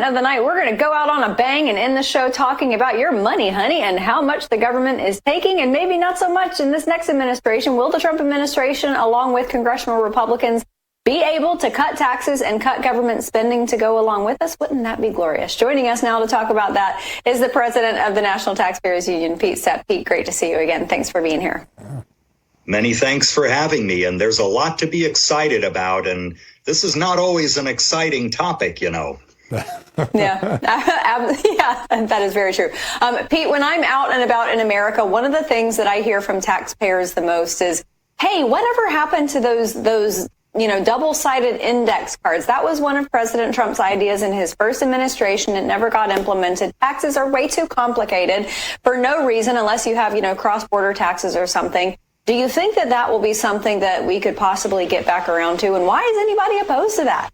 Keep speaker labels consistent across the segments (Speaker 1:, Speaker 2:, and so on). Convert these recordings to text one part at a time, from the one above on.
Speaker 1: Of the night, we're going to go out on a bang and end the show talking about your money, honey, and how much the government is taking, and maybe not so much in this next administration. Will the Trump administration, along with congressional Republicans, be able to cut taxes and cut government spending to go along with us? Wouldn't that be glorious? Joining us now to talk about that is the president of the National Taxpayers Union, Pete Sepp. Pete, great to see you again. Thanks for being here.
Speaker 2: Many thanks for having me. And there's a lot to be excited about. And this is not always an exciting topic, you know.
Speaker 1: Yeah, that is very true. Pete, when I'm out and about in America, one of the things that I hear from taxpayers the most is, hey, whatever happened to those double-sided index cards? That was one of President Trump's ideas in his first administration. It never got implemented. Taxes are way too complicated for no reason unless you have, cross-border taxes or something. Do you think that will be something that we could possibly get back around to? And why is anybody opposed to that?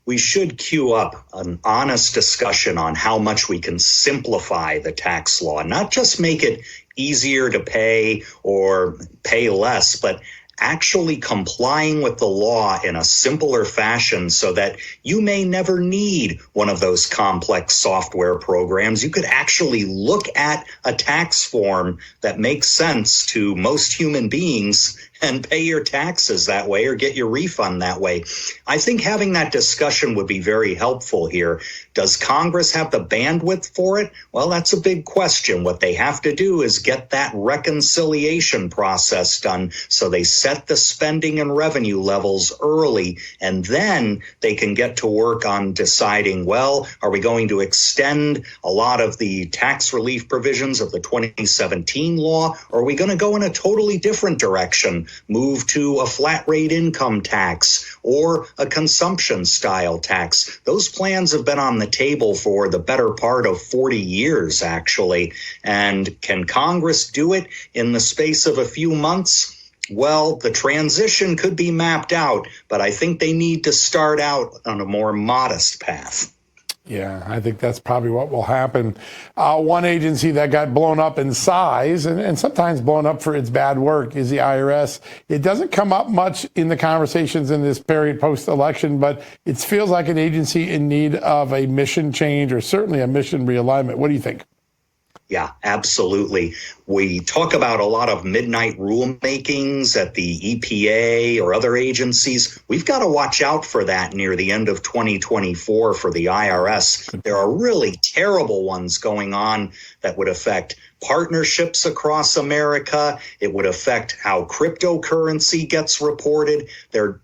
Speaker 2: We should queue up an honest discussion on how much we can simplify the tax law, not just make it easier to pay or pay less, but actually complying with the law in a simpler fashion so that you may never need one of those complex software programs. You could actually look at a tax form that makes sense to most human beings and pay your taxes that way or get your refund that way. I think having that discussion would be very helpful here. Does Congress have the bandwidth for it? Well, that's a big question. What they have to do is get that reconciliation process done so they set the spending and revenue levels early, and then they can get to work on deciding, well, are we going to extend a lot of the tax relief provisions of the 2017 law, or are we going to go in a totally different direction? Move to a flat rate income tax or a consumption style tax. Those plans have been on the table for the better part of 40 years, actually. And can Congress do it in the space of a few months? Well, the transition could be mapped out, but I think they need to start out on a more modest path.
Speaker 3: Yeah, I think that's probably what will happen. One agency that got blown up in size and sometimes blown up for its bad work is the IRS. It doesn't come up much in the conversations in this period post-election, but it feels like an agency in need of a mission change or certainly a mission realignment. What do you think?
Speaker 2: Yeah, absolutely. We talk about a lot of midnight rulemakings at the EPA or other agencies. We've got to watch out for that near the end of 2024 for the IRS. There are really terrible ones going on that would affect partnerships across America. It would affect how cryptocurrency gets reported. They're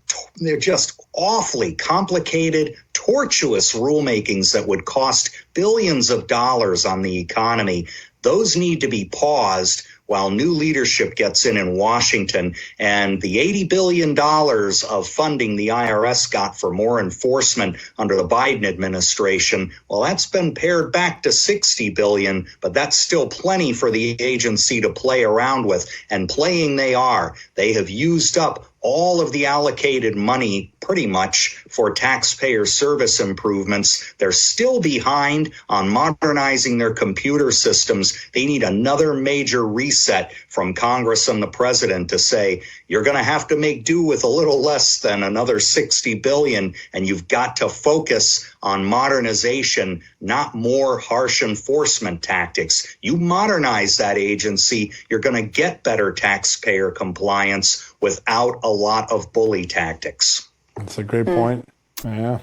Speaker 2: just awfully complicated, tortuous rulemakings that would cost billions of dollars on the economy. Those need to be paused while new leadership gets in Washington. And the $80 billion of funding the IRS got for more enforcement under the Biden administration, well, that's been pared back to $60 billion, but that's still plenty for the agency to play around with. And playing they are. They have used up all of the allocated money pretty much for taxpayer service improvements. They're still behind on modernizing their computer systems. They need another major reset from Congress and the president to say, you're going to have to make do with a little less than another $60 billion, and you've got to focus on modernization, not more harsh enforcement tactics. You modernize that agency, you're going to get better taxpayer compliance without a lot of bully tactics.
Speaker 3: That's a great point. Yeah.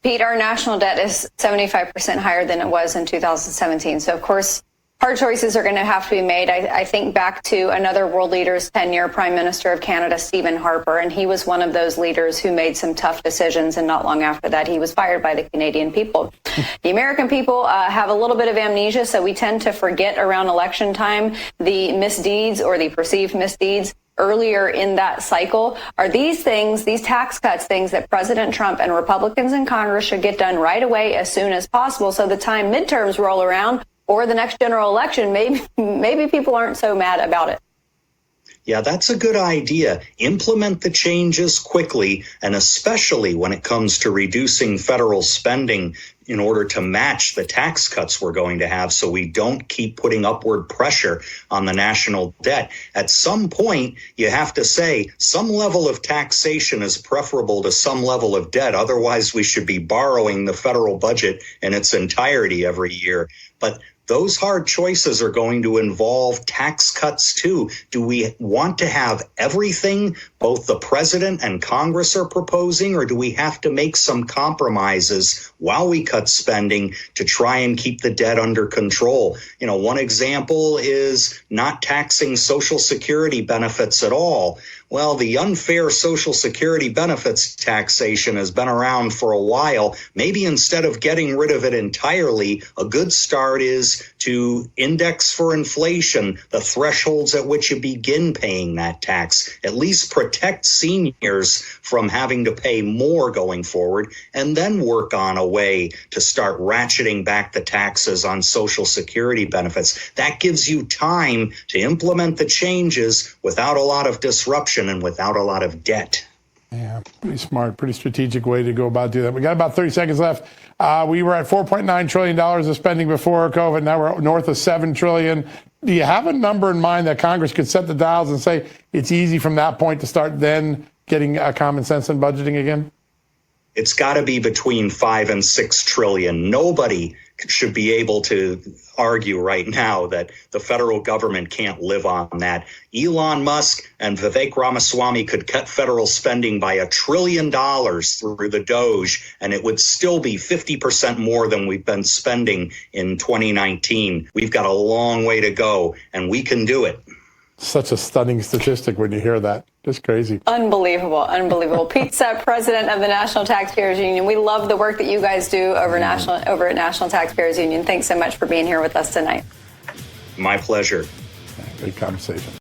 Speaker 1: Pete, our national debt is 75% higher than it was in 2017. So, of course, hard choices are going to have to be made. I think back to another world leader's tenure, Prime Minister of Canada, Stephen Harper, and he was one of those leaders who made some tough decisions, and not long after that, he was fired by the Canadian people. The American people have a little bit of amnesia, so we tend to forget around election time the misdeeds or the perceived misdeeds earlier in that cycle. Are these things, these tax cuts, things that President Trump and Republicans in Congress should get done right away as soon as possible so the time midterms roll around or the next general election, maybe people aren't so mad about it?
Speaker 2: Yeah, that's a good idea. Implement the changes quickly, and especially when it comes to reducing federal spending, in order to match the tax cuts we're going to have so we don't keep putting upward pressure on the national debt. At some point, you have to say some level of taxation is preferable to some level of debt. Otherwise, we should be borrowing the federal budget in its entirety every year. But those hard choices are going to involve tax cuts too. Do we want to have everything both the president and Congress are proposing, or do we have to make some compromises while we cut spending to try and keep the debt under control? You know, one example is not taxing Social Security benefits at all. Well, the unfair Social Security benefits taxation has been around for a while. Maybe instead of getting rid of it entirely, a good start is to index for inflation the thresholds at which you begin paying that tax. At least protect seniors from having to pay more going forward, and then work on a way to start ratcheting back the taxes on Social Security benefits. That gives you time to implement the changes without a lot of disruption and without a lot of debt.
Speaker 3: Yeah, pretty smart, pretty strategic way to go about doing that. We got about 30 seconds left. We were at $4.9 trillion of spending before COVID. Now we're north of $7 trillion. Do you have a number in mind that Congress could set the dials and say it's easy from that point to start then getting common sense in budgeting again?
Speaker 2: It's got to be between 5 and 6 trillion. Nobody should be able to argue right now that the federal government can't live on that. Elon Musk and Vivek Ramaswamy could cut federal spending by $1 trillion through the Doge, and it would still be 50% more than we've been spending in 2019. We've got a long way to go, and we can do it.
Speaker 3: Such a stunning statistic when you hear that. Just crazy.
Speaker 1: Unbelievable, unbelievable. Pete Sepp, president of the National Taxpayers Union. We love the work that you guys do over at National Taxpayers Union. Thanks so much for being here with us tonight.
Speaker 2: My pleasure.
Speaker 3: Great conversation.